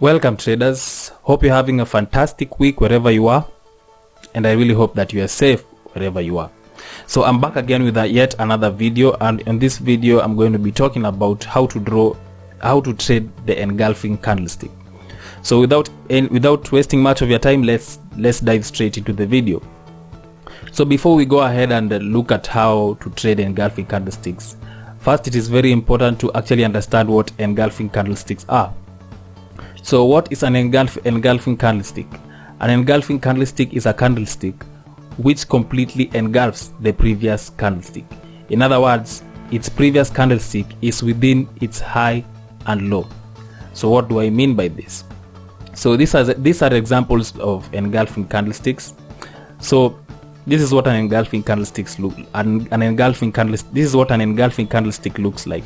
Welcome traders, hope you're having a fantastic week wherever you are, and I really hope that you are safe wherever you are. So I'm back again with yet another video, and in this video I'm going to be talking about how to trade the engulfing candlestick. So without wasting much of your time, let's dive straight into the video. So before we go ahead and look at how to trade engulfing candlesticks, first it is very important to actually understand what engulfing candlesticks are. So what is an engulfing candlestick? An engulfing candlestick is a candlestick which completely engulfs the previous candlestick. In other words, its previous candlestick is within its high and low. So what do I mean by this? So these are examples of engulfing candlesticks. So this is what an engulfing candlestick this is what an engulfing candlestick looks like.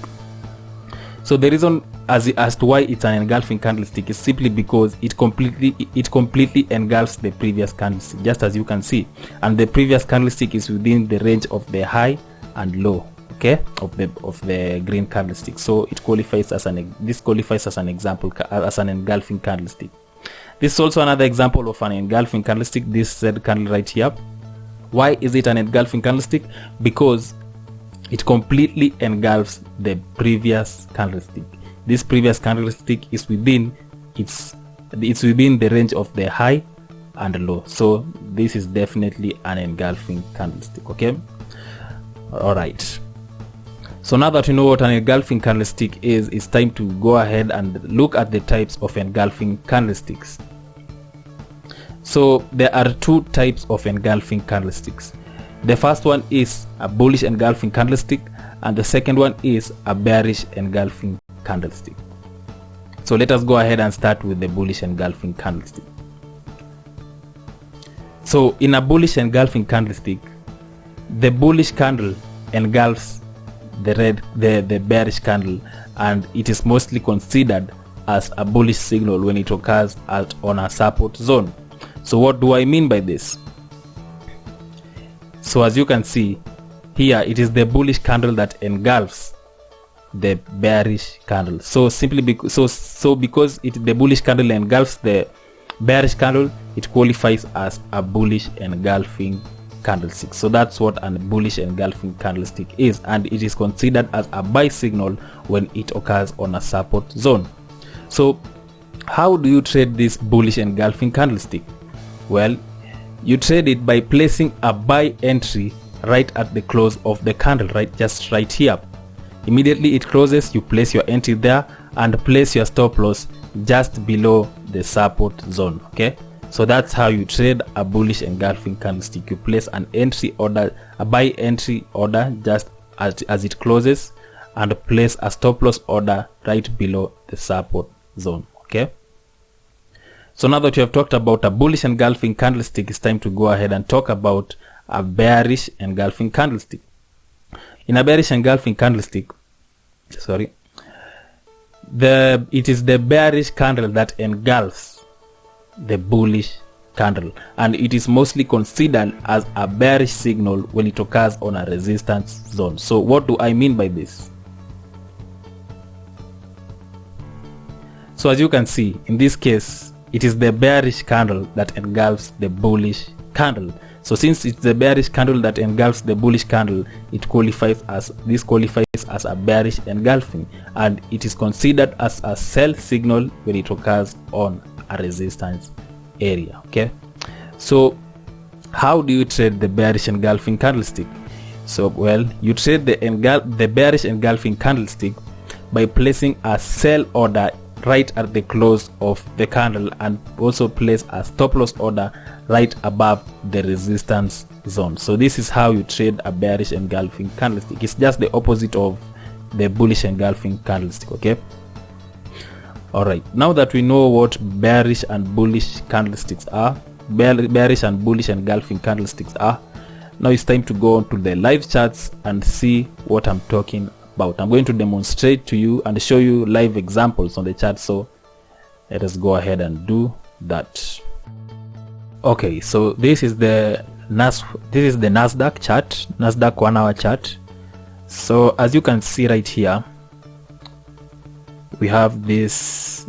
So the reason as to why it's an engulfing candlestick is simply because it completely engulfs the previous candlestick, just as you can see, and the previous candlestick is within the range of the high and low, okay, of the green candlestick. So it qualifies as an example as an engulfing candlestick. This is also another example of an engulfing candlestick, this red candle right here. Why is it an engulfing candlestick? Because it completely engulfs the previous candlestick. This previous candlestick is within the range of the high and low. So this is definitely an engulfing candlestick, okay? All right. So now that you know what an engulfing candlestick is, it's time to go ahead and look at the types of engulfing candlesticks. So there are two types of engulfing candlesticks. The first one is a bullish engulfing candlestick, and the second one is a bearish engulfing candlestick. So let us go ahead and start with the bullish engulfing candlestick. So in a bullish engulfing candlestick, the bullish candle engulfs the bearish candle, and it is mostly considered as a bullish signal when it occurs on a support zone. So what do I mean by this? So as you can see here, it is the bullish candle that engulfs the bearish candle. So simply because the bullish candle engulfs the bearish candle, it qualifies as a bullish engulfing candlestick. So that's what a bullish engulfing candlestick is, and it is considered as a buy signal when it occurs on a support zone. So how do you trade this bullish engulfing candlestick? Well, you trade it by placing a buy entry right at the close of the candle, just right here. Immediately it closes, you place your entry there and place your stop loss just below the support zone, okay? So that's how you trade a bullish engulfing candlestick. You place an entry order, a buy entry order just as it closes, and place a stop loss order right below the support zone, okay? So now that you have talked about a bullish engulfing candlestick, it's time to go ahead and talk about a bearish engulfing candlestick. In a bearish engulfing candlestick, it is the bearish candle that engulfs the bullish candle, and it is mostly considered as a bearish signal when it occurs on a resistance zone. So what do I mean by this? So as you can see, in this case, it is the bearish candle that engulfs the bullish candle. So since it's the bearish candle that engulfs the bullish candle, it qualifies as a bearish engulfing, and it is considered as a sell signal when it occurs on a resistance area, okay? So how do you trade the bearish engulfing candlestick? So well, you trade the bearish engulfing candlestick by placing a sell order right at the close of the candle, and also place a stop loss order right above the resistance zone. So this is how you trade a bearish engulfing candlestick. It's just the opposite of the bullish engulfing candlestick, okay? All right, now that we know what bearish and bullish candlesticks are, bearish and bullish engulfing candlesticks are, now it's time to go on to the live charts and see what I'm talking about. I'm going to demonstrate to you and show you live examples on the chart, so let us go ahead and do that. Okay, so this is the Nasdaq chart, Nasdaq 1 hour chart. So as you can see right here, we have this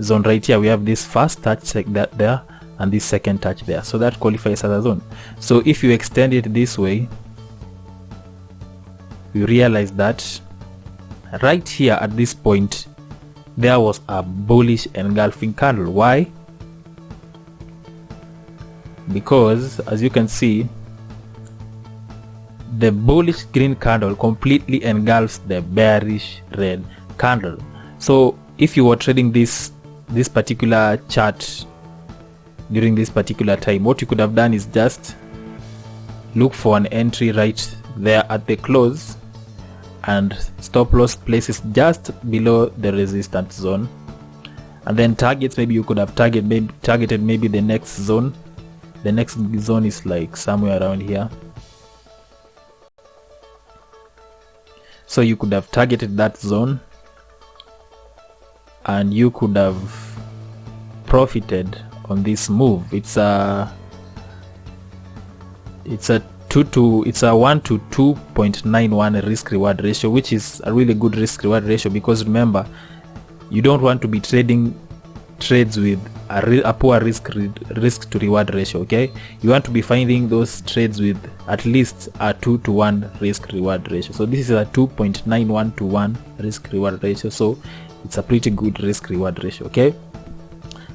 zone right here. We have this first touch like that there and this second touch there, so that qualifies as a zone. So if you extend it this way, you realize that right here at this point there was a bullish engulfing candle. Why? Because as you can see, the bullish green candle completely engulfs the bearish red candle. So if you were trading this particular chart during this particular time, what you could have done is just look for an entry right there at the close, and stop loss places just below the resistance zone, and then targets, maybe you could have targeted maybe the next zone. The next zone is like somewhere around here, so you could have targeted that zone and you could have profited on this move. It's a 1 to 2.91 risk reward ratio, which is a really good risk reward ratio, because remember, you don't want to be trading trades with a poor risk to reward ratio. Okay, you want to be finding those trades with at least a 2 to 1 risk reward ratio. So this is a 2.91 to 1 risk reward ratio, so it's a pretty good risk reward ratio. Okay,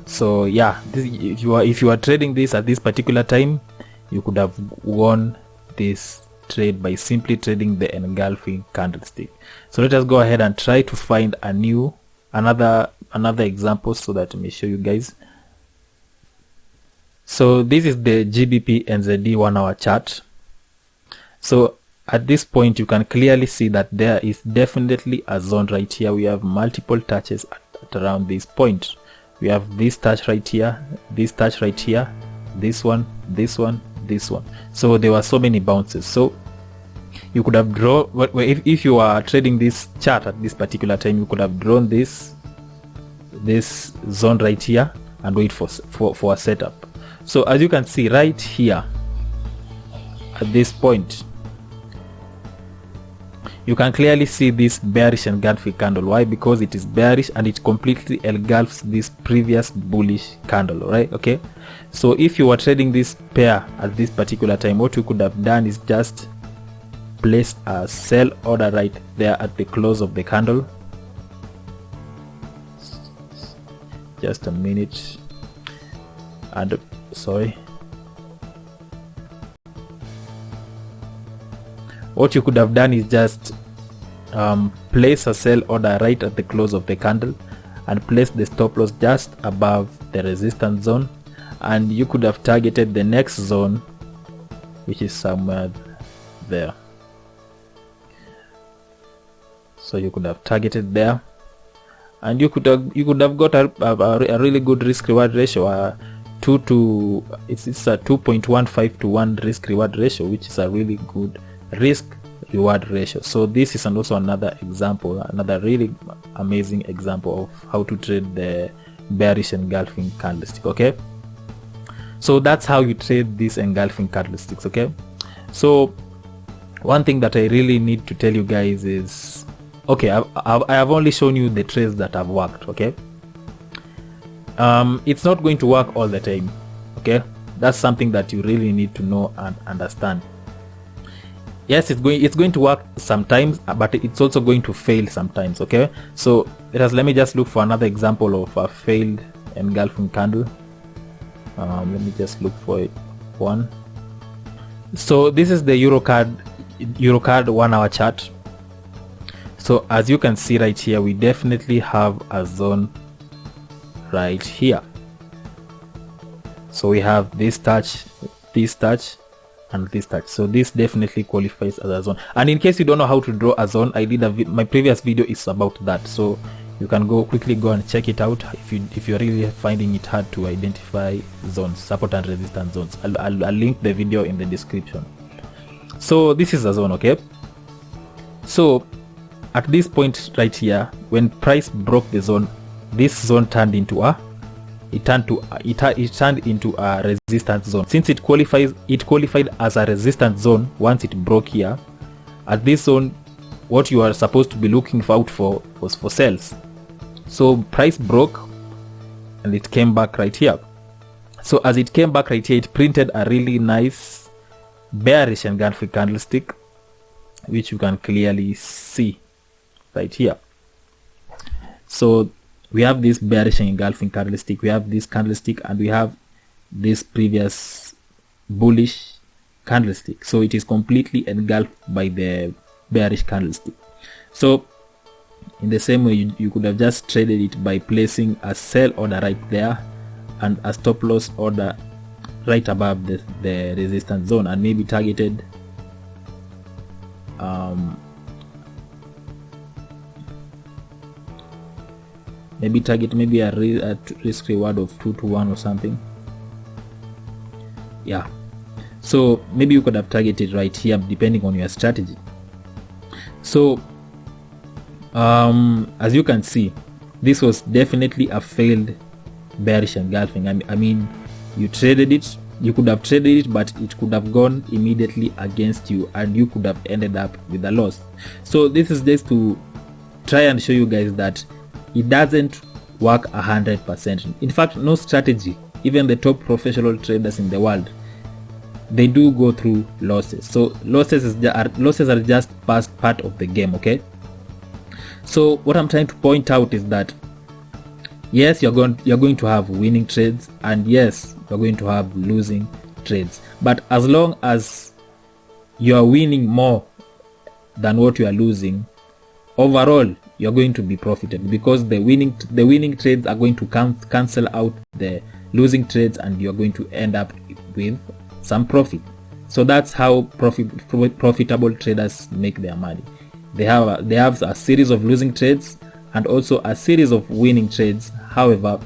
so yeah, if you are trading this at this particular time, you could have won this trade by simply trading the engulfing candlestick. So let us go ahead and try to find another example so that I may show you guys. So this is the GBP NZD 1 hour chart. So at this point you can clearly see that there is definitely a zone right here. We have multiple touches at around this point. We have this touch right here, this touch right here, this one, this one, this one. So there were so many bounces. So you could have drawn, if you are trading this chart at this particular time, you could have drawn this zone right here and wait for a setup. So as you can see right here at this point, you can clearly see this bearish engulfing candle. Why? Because it is bearish and it completely engulfs this previous bullish candle, right? Okay, so if you were trading this pair at this particular time, what you could have done is just place a sell order right there at the close of the candle. Just a minute, and sorry, what you could have done is just place a sell order right at the close of the candle and place the stop loss just above the resistance zone, and you could have targeted the next zone, which is somewhere there. So you could have targeted there, and you could have got a really good risk reward ratio. It's a 2.15 to 1 risk reward ratio, which is a really good risk reward ratio. So this is also another example, another really amazing example of how to trade the bearish engulfing candlestick. Okay, so that's how you trade these engulfing candlesticks. Okay, so one thing that I really need to tell you guys is, okay, I have only shown you the trades that have worked. Okay, it's not going to work all the time. Okay, that's something that you really need to know and understand. Yes, it's going to work sometimes, but it's also going to fail sometimes. Okay, so let me just look for another example of a failed engulfing candle. Let me just look for one. So this is the Eurocard 1 hour chart. So as you can see right here, we definitely have a zone right here. So we have this touch, and this touch. So this definitely qualifies as a zone. And in case you don't know how to draw a zone, I did my previous video is about that, so you can quickly go and check it out if you're really finding it hard to identify zones, support and resistance zones. I'll link the video in the description. So this is a zone. Okay, so at this point right here, when price broke the zone, this zone turned into a resistance zone. Since it qualified as a resistance zone once it broke here. At this zone, what you are supposed to be looking out for was for sales. So price broke, and it came back right here. So as it came back right here, it printed a really nice bearish engulfing candlestick, which you can clearly see right here. So we have this bearish engulfing candlestick, we have this candlestick, and we have this previous bullish candlestick. So it is completely engulfed by the bearish candlestick. So in the same way, you could have just traded it by placing a sell order right there and a stop loss order right above the resistance zone, and maybe targeted maybe a risk reward of 2 to 1 or something. Yeah, so maybe you could have targeted right here depending on your strategy. So as you can see, this was definitely a failed bearish engulfing. I mean, you traded it, you could have traded it, but it could have gone immediately against you and you could have ended up with a loss. So this is just to try and show you guys that it doesn't work 100%. In fact, no strategy, even the top professional traders in the world, they do go through losses. So losses are just part of the game. Okay, so what I'm trying to point out is that yes, you're going to have winning trades, and yes, you're going to have losing trades, but as long as you are winning more than what you are losing, overall you're going to be profitable, because the winning trades are going to cancel out the losing trades, and you're going to end up with some profit. So that's how profitable traders make their money. They have a series of losing trades and also a series of winning trades. However,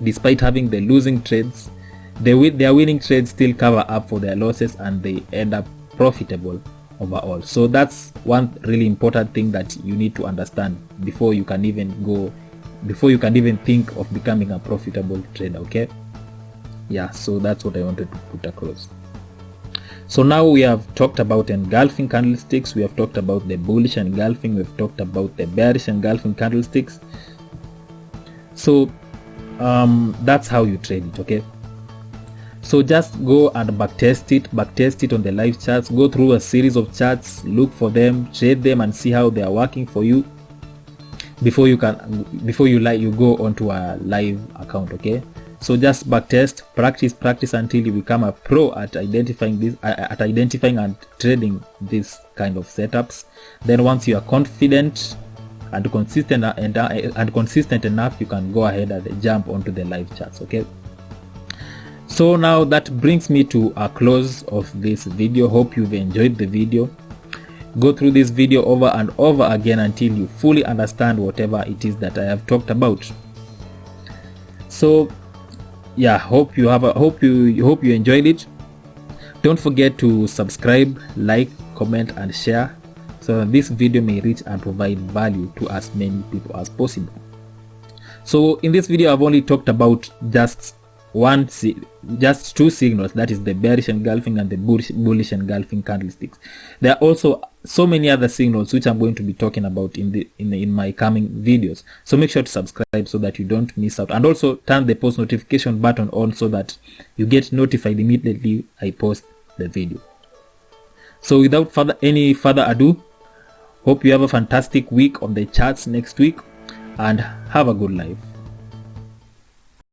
despite having the losing trades, their winning trades still cover up for their losses, and they end up profitable overall. So that's one really important thing that you need to understand before you can even think of becoming a profitable trader. Okay, yeah, so that's what I wanted to put across. So now we have talked about engulfing candlesticks, we have talked about the bullish engulfing, we've talked about the bearish engulfing candlesticks. So that's how you trade it. Okay, so just go and backtest it on the live charts, go through a series of charts, look for them, trade them, and see how they are working for you before you go onto a live account. Okay, so just backtest, practice until you become a pro at identifying and trading this kind of setups. Then once you are confident and consistent enough, you can go ahead and jump onto the live charts. Okay, so now that brings me to a close of this video. Hope you've enjoyed the video. Go through this video over and over again until you fully understand whatever it is that I have talked about. So yeah, hope you enjoyed it. Don't forget to subscribe, like, comment, and share, so that this video may reach and provide value to as many people as possible. So in this video, I've only talked about just two signals, that is the bearish engulfing and the bullish engulfing candlesticks. There are also so many other signals which I'm going to be talking about in my coming videos. So make sure to subscribe so that you don't miss out, and also turn the post notification button on so that you get notified immediately I post the video. So without any further ado, hope you have a fantastic week on the charts next week, and have a good life.